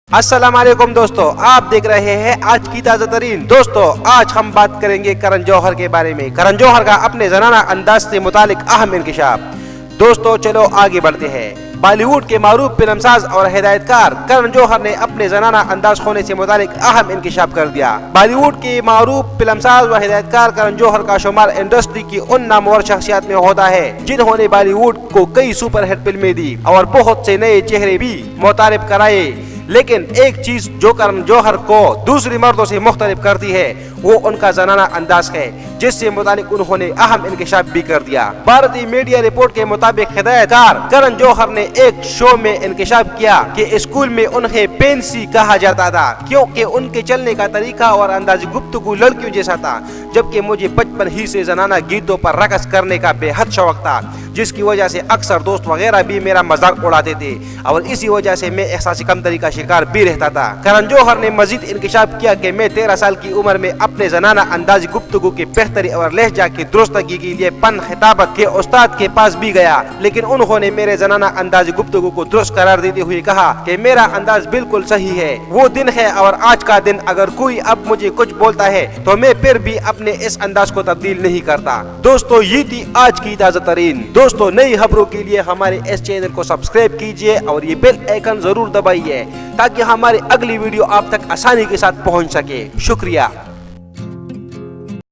अस्सलाम वालेकुम दोस्तों, आप देख रहे हैं आज की ताजा तरीन। दोस्तों, आज हम बात करेंगे करण जौहर के बारे में। करण जौहर का अपने जनाना अंदाज से मुतालिक अहम इंकशाफ। दोस्तों चलो आगे बढ़ते हैं। बॉलीवुड के मारूफ फिल्मसाज और हिदायतकार करण जौहर ने अपने जनाना अंदाज होने से मुतालिक अहम इंकशाफ कर दिया। बॉलीवुड के मारूफ फिल्मसाज व हिदायतकार करण जौहर का शुमार इंडस्ट्री की उन नामवर शख्सियत में होता है जिन्होंने बॉलीवुड को कई सुपरहिट फिल्में दी और बहुत से नए चेहरे भी मुतारिफ कराए। लेकिन एक चीज जो करण जौहर को दूसरी मर्दों से मुख्तलिफ करती है वो उनका जनाना अंदाज है, जिससे मुतालिक उन्होंने अहम इंकशाफ भी कर दिया। भारतीय मीडिया रिपोर्ट के मुताबिक हिदायतकार करण जौहर ने एक शो में इंकशाफ किया कि स्कूल में उन्हें पेंसी कहा जाता था क्योंकि उनके चलने का तरीका और अंदाज गुफ्तगू लड़कियों जैसा था, जबकि मुझे बचपन ही से जनाना गीतों पर रक़्स करने का बेहद शौक था, जिसकी वजह से अक्सर दोस्त वगैरह भी मेरा मजाक उड़ाते थे और इसी वजह से मैं एहसासी कमतरी का शिकार भी रहता था। करण जौहर ने मजीद इंकशाफ किया कि मैं 13 साल की उम्र में अपने जनाना अंदाज गुफ्तगू के बेहतरी और लहजा की दुरुस्तगी के लिए फन खिताबत के उस्ताद के पास भी गया, लेकिन उन्होंने मेरे जनाना अंदाज गुफ्तगू को दुरुस्त करार देते हुए कहा कि मेरा अंदाज बिल्कुल सही है। वो दिन है और आज का दिन अगर कोई अब मुझे कुछ बोलता है तो मैं फिर भी अपने इस अंदाज को तब्दील नहीं करता। दोस्तों, ये थी आज की ताजा तरीन। दोस्तों, नई खबरों के लिए हमारे इस चैनल को सब्सक्राइब कीजिए और ये बेल आइकन जरूर दबाइए ताकि हमारी अगली वीडियो आप तक आसानी के साथ पहुंच सके। शुक्रिया।